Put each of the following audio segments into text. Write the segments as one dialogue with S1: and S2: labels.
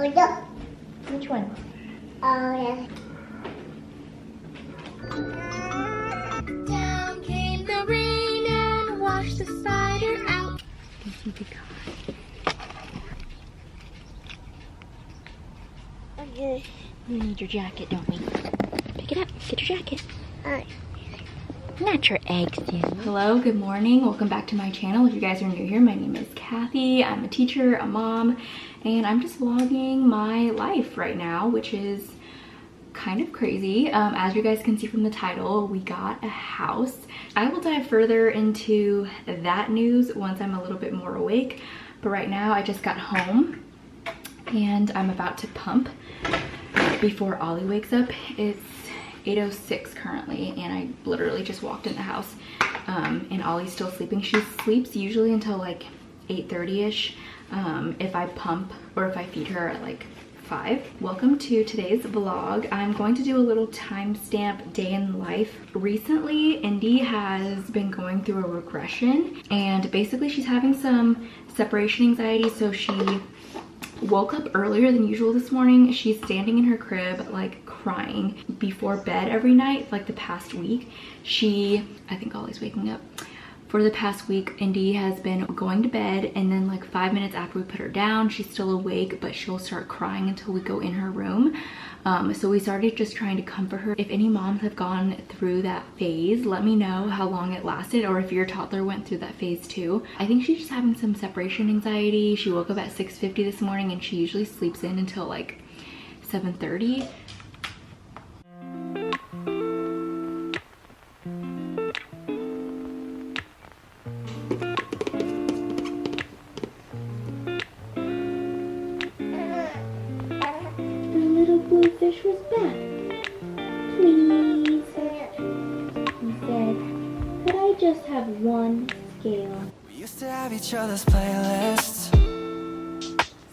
S1: Oh, yeah.
S2: Which one?
S1: Oh, yeah.
S3: Down came the rain and washed the spider out.
S2: You see the car.
S1: Okay.
S2: We need your jacket, don't we? Pick it up. Get your jacket.
S1: Alright.
S2: Not your eggs, Susie. Hello, good morning. Welcome back to my channel. If you guys are new here, my name is Kathy. I'm a teacher, a mom, and I'm just vlogging my life right now, which is kind of crazy. As you guys can see from the title, we got a house. I will dive further into that news once I'm a little bit more awake, but right now I just got home and I'm about to pump before Ollie wakes up. It's 8:06 currently, and I literally just walked in the house, and Ollie's still sleeping. She sleeps usually until like 8:30ish if I pump or if I feed her at like 5. Welcome to today's vlog. I'm going to do a little timestamp day in life. Recently, Indy has been going through a regression, and basically she's having some separation anxiety, so she woke up earlier than usual this morning. She's standing in her crib like crying before bed every night like the past week. I think Ollie's waking up. For the past week, Indy has been going to bed, and then like 5 minutes after we put her down, she's still awake, but she'll start crying until we go in her room. So we started just trying to comfort her. If any moms have gone through that phase, let me know how long it lasted, or if your toddler went through that phase too. I think she's just having some separation anxiety. She woke up at 6:50 this morning, and she usually sleeps in until like 7:30.
S1: Fish was back. Please. He said, could I just have one scale?
S4: We used to have each other's playlists.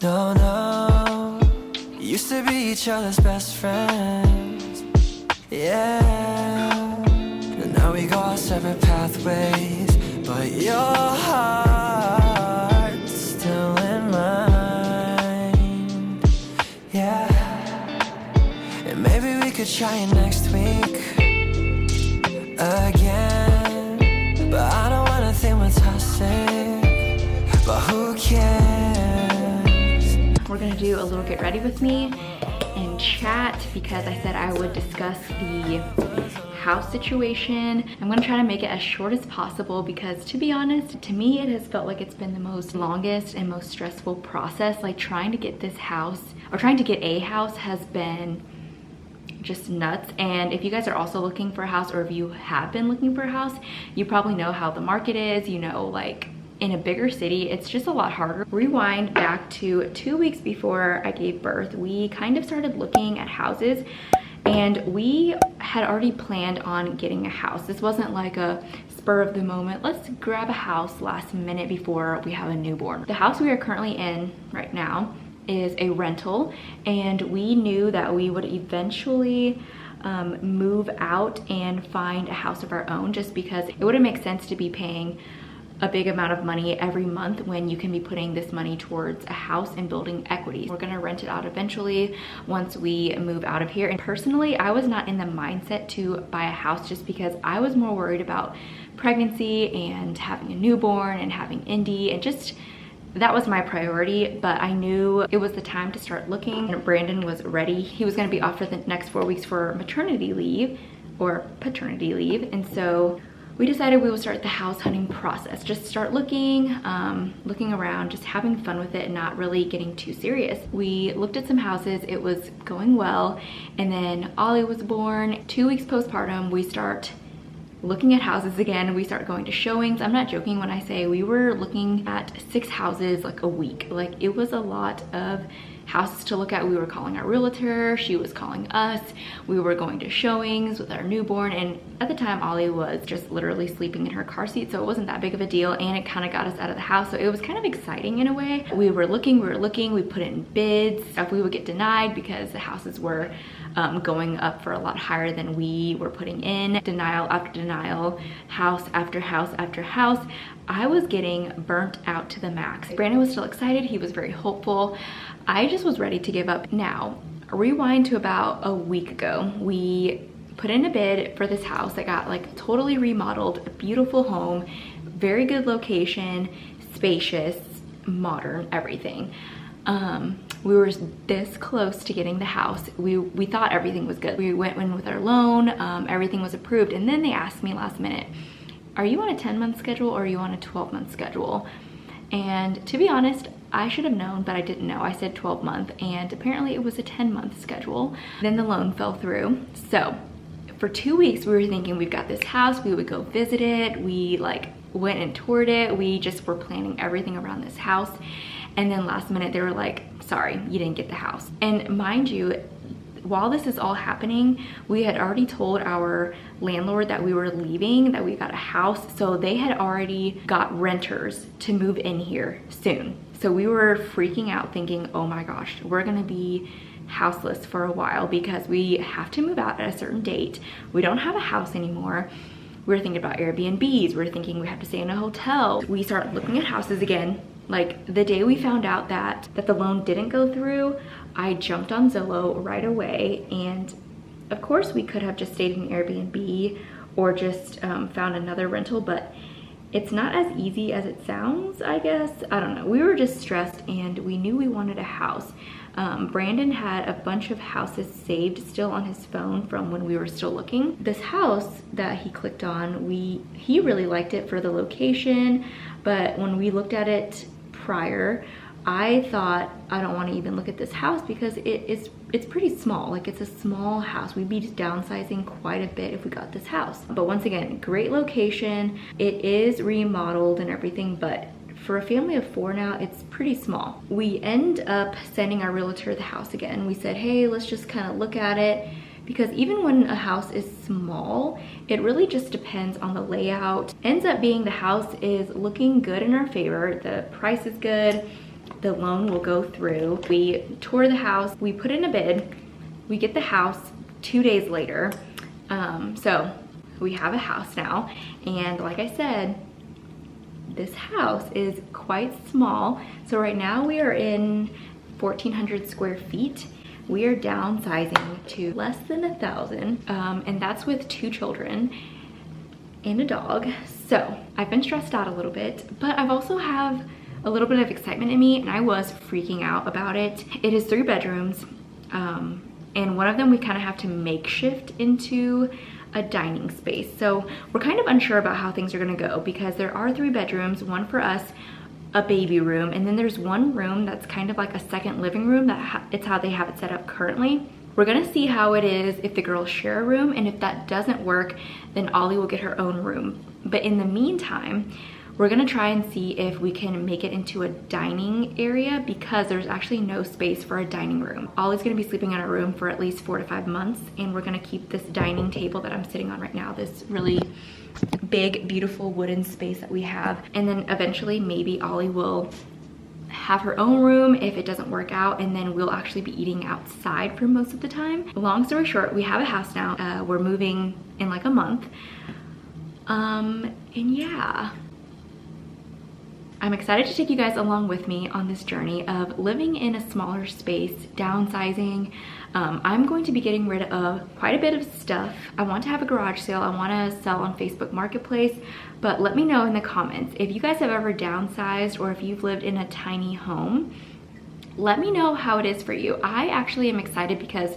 S4: No. Used to be each other's best friends. Yeah. And now we go our separate pathways, but your heart's still in mine. Yeah. Maybe we could try it next week again, but I don't wanna think we're toxic, but who cares?
S2: We're gonna do a little get ready with me and chat, because I said I would discuss the house situation. I'm gonna try to make it as short as possible, because to be honest, to me it has felt like it's been the most longest and most stressful process. Like trying to get this house, or trying to get a house, has been just nuts. And if you guys are also looking for a house, or if you have been looking for a house, you probably know how the market is. You know, like in a bigger city, it's just a lot harder. Rewind back to 2 weeks before I gave birth, we kind of started looking at houses, and we had already planned on getting a house. This wasn't like a spur of the moment, let's grab a house last minute before we have a newborn. The house we are currently in right now is a rental, and we knew that we would eventually move out and find a house of our own, just because it wouldn't make sense to be paying a big amount of money every month when you can be putting this money towards a house and building equity. We're gonna rent it out eventually once we move out of here. And personally, I was not in the mindset to buy a house, just because I was more worried about pregnancy and having a newborn and having Indy, and just that was my priority. But I knew it was the time to start looking, and Brandon was ready. He was going to be off for the next 4 weeks for maternity leave or paternity leave, and so we decided we would start the house hunting process. Just start looking, looking around, just having fun with it and not really getting too serious. We looked at some houses, it was going well, and then Ollie was born. 2 weeks postpartum, we start looking at houses again. We start going to showings. I'm not joking when I say we were looking at 6 houses like a week. Like, it was a lot of houses to look at. We were calling our realtor, she was calling us, we were going to showings with our newborn, and At the time, Ollie was just literally sleeping in her car seat, so it wasn't that big of a deal, and it kind of got us out of the house, so it was kind of exciting in a way. We were looking, we put in bids if we would get denied because the houses were going up for a lot higher than we were putting in. Denial after denial, house after house after house. I was getting burnt out to the max. Brandon was still excited, he was very hopeful. I just was ready to give up. Now, rewind to about a week ago. We put in a bid for this house that got like totally remodeled, a beautiful home, very good location, spacious, modern, everything. We were this close to getting the house. We thought everything was good. We went in with our loan, everything was approved, and then they asked me last minute, are you on a 10-month schedule or are you on a 12-month schedule? And to be honest, I should have known, but I didn't know. I said 12-month, and apparently it was a 10-month schedule. Then the loan fell through. So for 2 weeks, we were thinking we've got this house, we would go visit it. We like went and toured it. We just were planning everything around this house. And then last minute they were like, sorry, you didn't get the house. And mind you, while this is all happening, we had already told our landlord that we were leaving, that we got a house. So they had already got renters to move in here soon. So we were freaking out thinking, oh my gosh, we're gonna be houseless for a while because we have to move out at a certain date. We don't have a house anymore. We were thinking about Airbnbs. We were thinking we have to stay in a hotel. We started looking at houses again. Like the day we found out that the loan didn't go through, I jumped on Zillow right away. And of course we could have just stayed in Airbnb or just found another rental, but it's not as easy as it sounds, I guess. I don't know. We were just stressed and we knew we wanted a house. Brandon had a bunch of houses saved still on his phone from when we were still looking. This house that he clicked on, he really liked it for the location, but when we looked at it prior, I thought, I don't want to even look at this house because it's pretty small. Like it's a small house. We'd be downsizing quite a bit if we got this house. But once again, great location. It is remodeled and everything, but for a family of 4 now, it's pretty small. We end up sending our realtor the house again. We said, hey, let's just kind of look at it. Because even when a house is small, it really just depends on the layout. Ends up being the house is looking good in our favor. The price is good. The loan will go through. We tour the house. We put in a bid. We get the house 2 days later. So we have a house now. And like I said, this house is quite small. So right now we are in 1,400 square feet. We are downsizing to less than 1,000, and that's with 2 children and a dog. So I've been stressed out a little bit, but I've also have a little bit of excitement in me, and I was freaking out about it. It is 3 bedrooms, and one of them we kind of have to makeshift into a dining space. So we're kind of unsure about how things are gonna go because there are 3 bedrooms, one for us, a baby room, and then there's one room that's kind of like a second living room. It's how they have it set up currently. We're gonna see how it is if the girls share a room, and if that doesn't work, then Ollie will get her own room. But in the meantime, we're gonna try and see if we can make it into a dining area because there's actually no space for a dining room. Ollie's gonna be sleeping in a room for at least 4 to 5 months, and we're gonna keep this dining table that I'm sitting on right now, this really big, beautiful wooden space that we have. And then eventually maybe Ollie will have her own room if it doesn't work out, and then we'll actually be eating outside for most of the time. Long story short, we have a house now. We're moving in like a month. And yeah. I'm excited to take you guys along with me on this journey of living in a smaller space, downsizing. I'm going to be getting rid of quite a bit of stuff. I want to have a garage sale. I want to sell on Facebook Marketplace, but let me know in the comments if you guys have ever downsized or if you've lived in a tiny home. Let me know how it is for you. I actually am excited because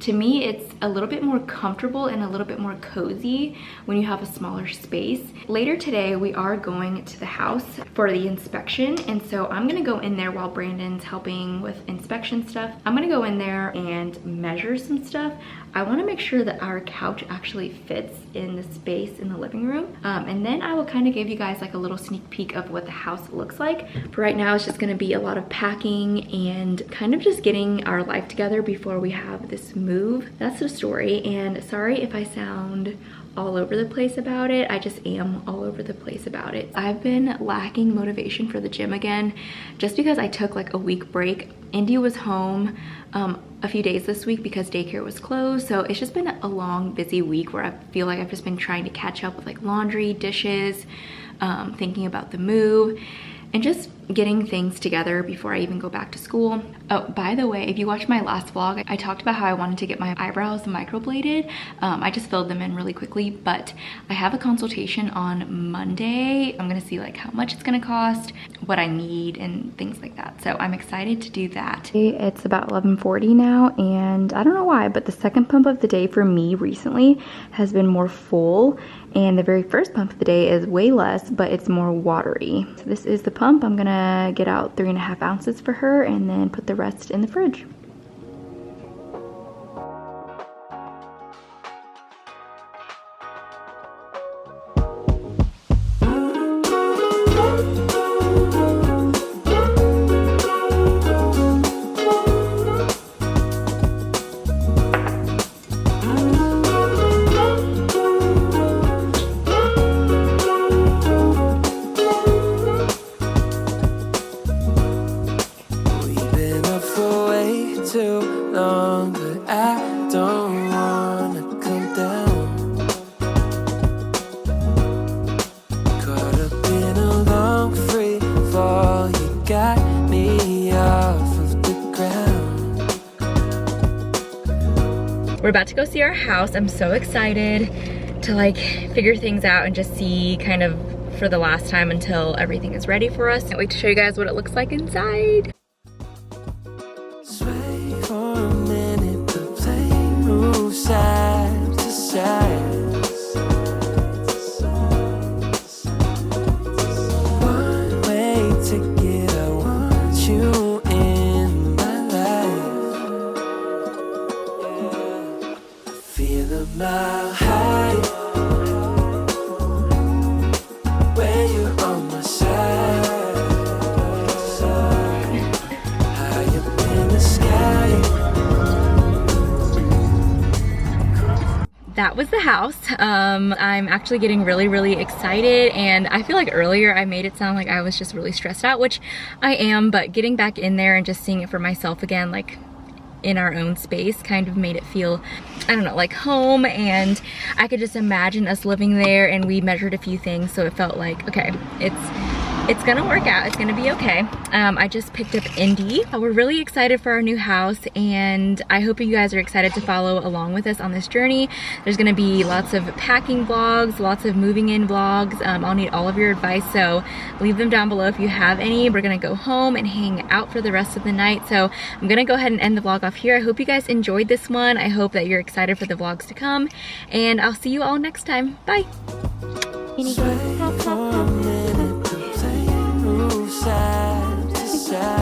S2: to me, it's a little bit more comfortable and a little bit more cozy when you have a smaller space. Later today, we are going to the house for the inspection. And so I'm gonna go in there while Brandon's helping with inspection stuff. I'm gonna go in there and measure some stuff. I wanna make sure that our couch actually fits in the space in the living room. And then I will kind of give you guys like a little sneak peek of what the house looks like. For right now, it's just gonna be a lot of packing and kind of just getting our life together before we have this move. That's the story, and sorry if I sound all over the place about it. I just am all over the place about it. I've been lacking motivation for the gym again just because I took like a week break. Indy was home a few days this week because daycare was closed, so it's just been a long, busy week where I feel like I've just been trying to catch up with like laundry, dishes, thinking about the move, and just getting things together before I even go back to school. Oh, by the way, if you watched my last vlog, I talked about how I wanted to get my eyebrows microbladed. I just filled them in really quickly, but I have a consultation on Monday. I'm gonna see like how much it's gonna cost, what I need, and things like that. So I'm excited to do that. It's about 11:40 now, and I don't know why, but the second pump of the day for me recently has been more full, and the very first pump of the day is way less, but it's more watery. So this is the pump. I'm gonna get out 3.5 ounces for her and then put the rest in the fridge. We're about to go see our house. I'm so excited to like figure things out and just see kind of for the last time until everything is ready for us. Can't wait to show you guys what it looks like inside.
S4: Sway for a minute, the plane moves side to side. One way ticket, I want you in my life. Feel a mile high when you're on my side. High up in the sky.
S2: That was the house. I'm actually getting really excited, and I feel like earlier I made it sound like I was just really stressed out, which I am, but getting back in there and just seeing it for myself again, like in our own space, kind of made it feel, I don't know, like home, and I could just imagine us living there, and we measured a few things, so it felt like, okay, it's gonna work out, it's gonna be okay. I just picked up Indy. We're really excited for our new house, and I hope you guys are excited to follow along with us on this journey. There's gonna be lots of packing vlogs, lots of moving in vlogs. I'll need all of your advice, so leave them down below if you have any. We're gonna go home and hang out for the rest of the night, so I'm gonna go ahead and end the vlog off here. I hope you guys enjoyed this one. I hope that you're excited for the vlogs to come, and I'll see you all next time. Bye.
S4: Sway for a minute, the plane moves side to side.